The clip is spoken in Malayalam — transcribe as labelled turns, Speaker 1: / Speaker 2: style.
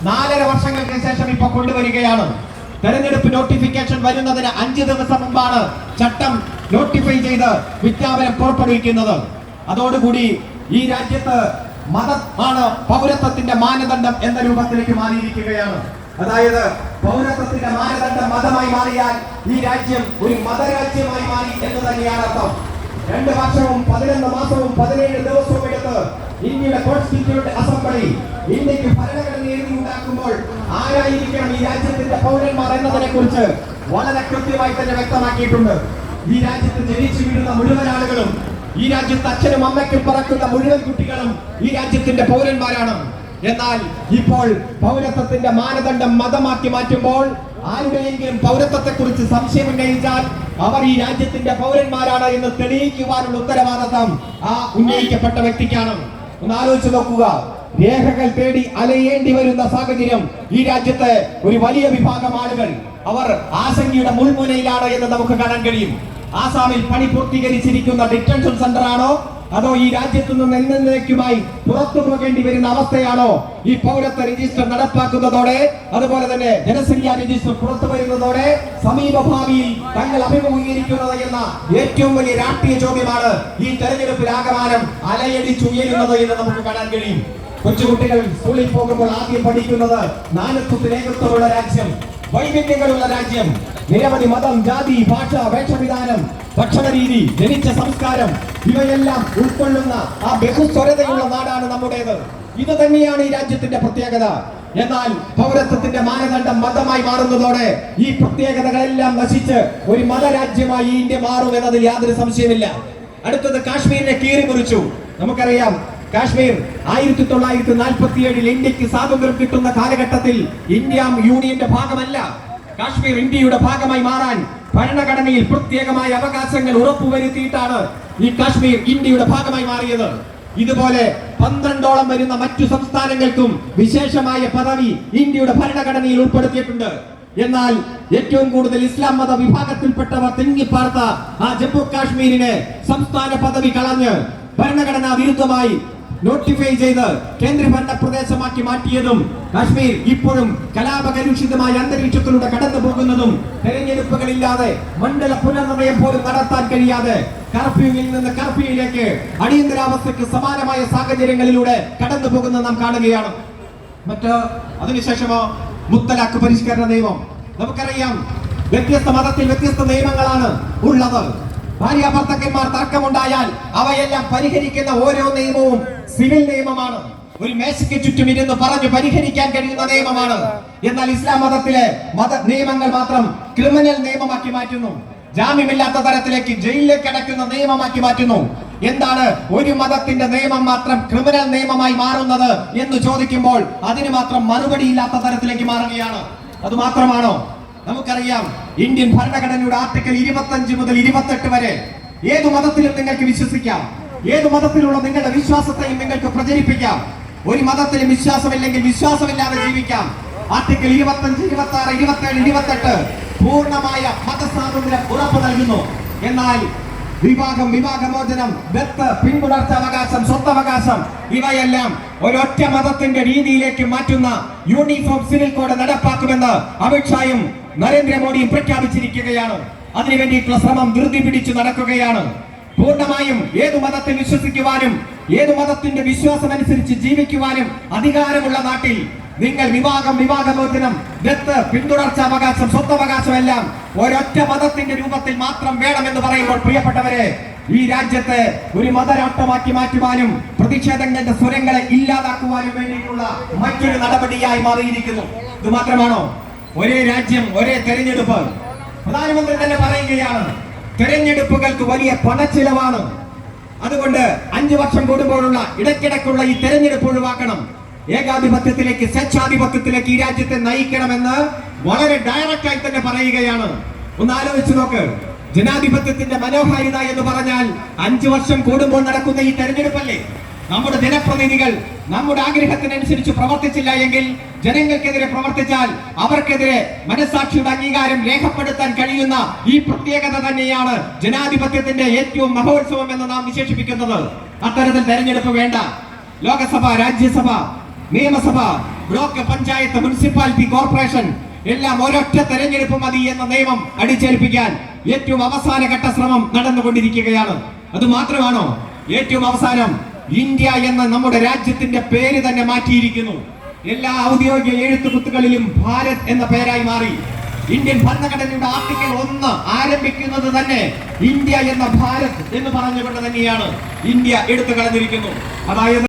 Speaker 1: 4.5 വർഷങ്ങൾക്ക് ശേഷം ഇപ്പോൾ കൊണ്ടുവരികയാണ്. തെരഞ്ഞെടുപ്പ് നോട്ടിഫിക്കേഷൻ വരുന്നതിന് 5 ദിവസം മുമ്പാണ് ചട്ടം നോട്ടിഫൈ ചെയ്ത് വിജ്ഞാപനം പുറപ്പെടുവിക്കുന്നത്. അതോടുകൂടി ഈ രാജ്യത്ത് മതമാണ് പൗരത്വത്തിന്റെ മാനദണ്ഡം എന്ന രൂപത്തിലേക്ക് മാറിയിരിക്കുകയാണ്. അതായത് പൗരത്വത്തിന്റെ മാനദണ്ഡം മതമായി മാറിയാൽ ഈ രാജ്യം ഒരു മതരാജ്യമായി മാറി എന്ന് തന്നെയാണ് അർത്ഥം. 2 വർഷവും 11 മാസവും 17 ദിവസവും എടുത്ത് ഇന്ത്യയുടെ കോൺസ്റ്റിറ്റ്യൂട്ട് അസംബ്ലി ഇന്ത്യക്ക് ഭരണഘടന എഴുതി ഉണ്ടാക്കുമ്പോൾ ആരായിരിക്കണം ഈ രാജ്യത്തിന്റെ പൗരന്മാർ എന്നതിനെ കുറിച്ച് വളരെ കൃത്യമായി തന്നെ വ്യക്തമാക്കിയിട്ടുണ്ട്. ഈ രാജ്യത്ത് ജനിച്ചു വീഴുന്ന മുഴുവൻ ആളുകളും, ഈ രാജ്യത്ത് അച്ഛനും അമ്മയ്ക്കും പറക്കുന്ന മുഴുവൻ കുട്ടികളും ഈ രാജ്യത്തിന്റെ പൗരന്മാരാണ്. എന്നാൽ ഇപ്പോൾ പൗരത്വത്തിന്റെ മാനദണ്ഡം മതമാക്കി മാറ്റുമ്പോൾ ആരുടെയെങ്കിലും പൗരത്വത്തെ കുറിച്ച് സംശയം ഉന്നയിച്ചാൽ അവർ ഈ രാജ്യത്തിന്റെ പൗരന്മാരാണ് എന്ന് തെളിയിക്കുവാനുള്ള ഉത്തരവാദിത്തം ആ ഉന്നയിക്കപ്പെട്ട വ്യക്തിക്കാണ്. ഒന്ന് ആലോചിച്ച് നോക്കുക. രേഖകൾ തേടി അലയേണ്ടി വരുന്ന സാഹചര്യം ഈ രാജ്യത്തെ ഒരു വലിയ വിഭാഗം ആളുകൾ അവർ ആശങ്കയുടെ മുൾമുനയിലാണ് എന്ന് നമുക്ക് കാണാൻ കഴിയും. ആസാമിൽ പണി പൂർത്തീകരിച്ചിരിക്കുന്ന ഡിറ്റൻഷൻ സെന്റർ ആണോ അതോ ഈ രാജ്യത്തു നിന്ന് എന്നേക്കുമായി പുറത്തു പോകേണ്ടി വരുന്ന അവസ്ഥയാണോ ഈ പൗരത്വ രജിസ്റ്റർ നടപ്പാക്കുന്നതോടെ, അതുപോലെ തന്നെ ജനസംഖ്യാ രജിസ്റ്റർ പുറത്തു വരുന്നതോടെ സമീപഭാവിയിൽ തങ്ങൾ അഭിമുഖീകരിക്കുന്നത് എന്ന ഏറ്റവും വലിയ രാഷ്ട്രീയ ചോദ്യമാണ് ഈ തെരഞ്ഞെടുപ്പിൽ ആകമാനം അലയടിച്ചുയരുന്നത് എന്ന് നമുക്ക് കാണാൻ കഴിയും. കൊച്ചുകുട്ടികൾ സ്കൂളിൽ പോകുമ്പോൾ ആദ്യം പഠിക്കുന്നത് നാനത്വത്തിൽ ഏകത്വമുള്ള രാജ്യം, വൈവിധ്യങ്ങളുള്ള രാജ്യം, നിരവധി മതം, ജാതി, ഭാഷ, വേഷവിധാനം, ഭക്ഷണ രീതി, ജനിച്ച സംസ്കാരം ഇവയെല്ലാം ഉൾക്കൊള്ളുന്ന ആ ബഹുസ്വരതയുള്ള നാടാണ് നമ്മുടേത്. ഇത് തന്നെയാണ് ഈ രാജ്യത്തിന്റെ പ്രത്യേകത. എന്നാൽ പൗരത്വത്തിന്റെ മാനദണ്ഡം മതമായി മാറുന്നതോടെ ഈ പ്രത്യേകതകളെല്ലാം നശിച്ച് ഒരു മതരാജ്യമായി ഇന്ത്യ മാറും എന്നതിൽ യാതൊരു സംശയമില്ല. അടുത്തത് കാശ്മീരിനെ കീറിമുറിച്ചു. നമുക്കറിയാം, കാശ്മീർ 1947 ഇന്ത്യക്ക് സ്വാതന്ത്ര്യം കിട്ടുന്ന കാലഘട്ടത്തിൽ ഇന്ത്യ യൂണിയന്റെ ഭാഗമല്ല. കാശ്മീർ ഇന്ത്യയുടെ ഭാഗമായി മാറാൻ ഭരണഘടനയിൽ പ്രത്യേകമായ അവകാശങ്ങൾ ഉറപ്പുവരുത്തിയിട്ടാണ് ഈ കാശ്മീർ ഇന്ത്യയുടെ ഭാഗമായി മാറിയത്. ഇതുപോലെ 12ഓളം വരുന്ന മറ്റു സംസ്ഥാനങ്ങൾക്കും വിശേഷമായ പദവി ഇന്ത്യയുടെ ഭരണഘടനയിൽ ഉൾപ്പെടുത്തിയിട്ടുണ്ട്. എന്നാൽ ഏറ്റവും കൂടുതൽ ഇസ്ലാം മത വിഭാഗത്തിൽപ്പെട്ടവർ തിങ്ങിപ്പാർത്ത ആ ജമ്മു കാശ്മീരിനെ സംസ്ഥാന പദവി കളഞ്ഞ് ഭരണഘടനാ വിരുദ്ധമായി നോട്ടിഫൈ ചെയ്ത് കേന്ദ്രഭരണ പ്രദേശമാക്കി മാറ്റിയതും കാശ്മീർ ഇപ്പോഴും കലാപകലുഷിതമായ അന്തരീക്ഷത്തിലൂടെ കടന്നു പോകുന്നതും തെരഞ്ഞെടുപ്പുകളില്ലാതെ മണ്ഡല പുനർനിർണയം പോലും നടത്താൻ കഴിയാതെ കർഫ്യൂവിൽ നിന്ന് കർഫ്യൂയിലേക്ക് അടിയന്തരാവസ്ഥയ്ക്ക് സമാനമായ സാഹചര്യങ്ങളിലൂടെ കടന്നു പോകുന്നത് നാം കാണുകയാണ്. അതിനുശേഷമോ മുത്തലാഖ് പരിഷ്കരണ നിയമം. നമുക്കറിയാം, വ്യത്യസ്ത മതത്തിൽ വ്യത്യസ്ത നിയമങ്ങളാണ് ഉള്ളത്. ഭാര്യ ഭർത്താക്കന്മാർ തർക്കമുണ്ടായാൽ അവയെല്ലാം പരിഹരിക്കുന്ന ഓരോ നിയമവും സിവിൽ നിയമമാണ്. ഒരു മേശയ്ക്ക് ചുറ്റും ഇരുന്ന് പറഞ്ഞു പരിഹരിക്കാൻ കഴിയുന്ന നിയമമാണ്. എന്നാൽ ഇസ്ലാം മതത്തിലെ നിയമങ്ങൾ മാത്രം ക്രിമിനൽ നിയമമാക്കി മാറ്റുന്നു. ജാമ്യമില്ലാത്ത തരത്തിലേക്ക് ജയിലിലേക്ക് അടയ്ക്കുന്ന നിയമമാക്കി മാറ്റുന്നു. എന്താണ് ഒരു മതത്തിന്റെ നിയമം മാത്രം ക്രിമിനൽ നിയമമായി മാറുന്നത് എന്ന് ചോദിക്കുമ്പോൾ അതിന് മാത്രം മറുപടിയില്ലാത്ത തരത്തിലേക്ക് മാറുകയാണ്. അത് മാത്രമാണോ? നമുക്കറിയാം, ഇന്ത്യൻ ഭരണഘടനയുടെ ആർട്ടിക്കിൾ 25 മുതൽ 28 വരെ ഏതു മതത്തിലും നിങ്ങൾക്ക് വിശ്വസിക്കാം, ഏതു മതത്തിലുള്ള നിങ്ങളുടെ വിശ്വാസത്തെയും നിങ്ങൾക്ക് പ്രചരിപ്പിക്കാം. ഒരു മതത്തിലും വിശ്വാസമില്ലെങ്കിൽ വിശ്വാസമില്ലാതെ ജീവിക്കാം. ആർട്ടിക്കിൾ 25, 26, 27, 28 പൂർണ്ണമായ മതസ്വാതന്ത്ര്യം ഉറപ്പു നൽകുന്നു. എന്നാൽ വിവാഹമോചനം, ദത്ത്, പിന്തുടർച്ചാവകാശം, സ്വത്തവകാശം ഇവയെല്ലാം ഒരൊറ്റ മതത്തിന്റെ രീതിയിലേക്ക് മാറ്റുന്ന യൂണിഫോം സിവിൽ കോഡ് നടപ്പാക്കുമെന്ന് അമിത്ഷായും നരേന്ദ്രമോദിയും പ്രഖ്യാപിച്ചിരിക്കുകയാണ്. അതിനുവേണ്ടിയിട്ടുള്ള ശ്രമം ധൃതി പിടിച്ചു നടക്കുകയാണ്. പൂർണ്ണമായും ഏതു മതത്തിൽ വിശ്വസിക്കുവാനും ഏതു മതത്തിന്റെ വിശ്വാസം അനുസരിച്ച് ജീവിക്കുവാനും അധികാരമുള്ള നാട്ടിൽ നിങ്ങൾ വിവാഹമോചനം, ദത്ത്, പിന്തുടർച്ചാവകാശം, സ്വത്തവകാശം എല്ലാം ഒരൊറ്റ മതത്തിന്റെ രൂപത്തിൽ മാത്രം വേണമെന്ന് പറയുമ്പോൾ പ്രിയപ്പെട്ടവരെ, ഈ രാജ്യത്തെ ഒരു മതരാഷ്ട്രമാക്കി മാറ്റുവാനും പ്രതിഷേധങ്ങളുടെ സ്വരങ്ങളെ ഇല്ലാതാക്കുവാനും വേണ്ടിയിട്ടുള്ള മറ്റൊരു നടപടിയായി മാറിയിരിക്കുന്നു. ഇത് മാത്രമാണോ? ഒരേ രാജ്യം, ഒരേ തെരഞ്ഞെടുപ്പ്. പ്രധാനമന്ത്രി തന്നെ പറയുകയാണ്, തെരഞ്ഞെടുപ്പുകൾക്ക് വലിയ പണച്ചിലവാണ്. അതുകൊണ്ട് 5 വർഷം കൂടുമ്പോഴുള്ള ഇടയ്ക്കിടയ്ക്കുള്ള ഈ തെരഞ്ഞെടുപ്പ് ഒഴിവാക്കണം. ഏകാധിപത്യത്തിലേക്ക്, സ്വേച്ഛാധിപത്യത്തിലേക്ക് ഈ രാജ്യത്തെ നയിക്കണമെന്ന് വളരെ ഡയറക്റ്റായി തന്നെ പറയുകയാണ്. ഒന്ന് ആലോചിച്ച് നോക്ക്. ജനാധിപത്യത്തിന്റെ മനോഹാരിത എന്ന് പറഞ്ഞാൽ 5 വർഷം കൂടുമ്പോൾ നടക്കുന്ന ഈ തെരഞ്ഞെടുപ്പല്ലേ? നമ്മുടെ ജനപ്രതിനിധികൾ നമ്മുടെ ആഗ്രഹത്തിനനുസരിച്ച് പ്രവർത്തിച്ചില്ല എങ്കിൽ, ജനങ്ങൾക്കെതിരെ പ്രവർത്തിച്ചാൽ അവർക്കെതിരെ മനസാക്ഷിയുടെ അംഗീകാരം രേഖപ്പെടുത്താൻ കഴിയുന്ന ഈ പ്രത്യേകത തന്നെയാണ് ജനാധിപത്യത്തിന്റെ ഏറ്റവും മഹോത്സവം എന്ന് നാം വിശേഷിപ്പിക്കുന്നത്. അത്തരത്തിൽ തെരഞ്ഞെടുപ്പ് വേണ്ട. ലോകസഭ, രാജ്യസഭ, നിയമസഭ ബ്ലോക്ക് പഞ്ചായത്ത്, മുനിസിപ്പാലിറ്റി, കോർപ്പറേഷൻ എല്ലാം ഒരൊറ്റ തെരഞ്ഞെടുപ്പ് മതി എന്ന നിയമം അടിച്ചേൽപ്പിക്കാൻ ഏറ്റവും അവസാന ഘട്ട ശ്രമം നടന്നുകൊണ്ടിരിക്കുകയാണ്. അത് മാത്രമാണോ, ഏറ്റവും അവസാനം ഇന്ത്യ എന്ന നമ്മുടെ രാജ്യത്തിന്റെ പേര് തന്നെ മാറ്റിയിരിക്കുന്നു. എല്ലാ ഔദ്യോഗിക എഴുത്തുകുത്തുകളിലും ഭാരത് എന്ന പേരായി മാറി. ഇന്ത്യൻ ഭരണഘടനയുടെ ആർട്ടിക്കിൾ 1 ആരംഭിക്കുന്നത് തന്നെ ഇന്ത്യ എന്ന ഭാരത് എന്ന് പറഞ്ഞുകൊണ്ട് തന്നെയാണ്. ഇന്ത്യ എടുത്തു കളഞ്ഞിരിക്കുന്നു. അതായത്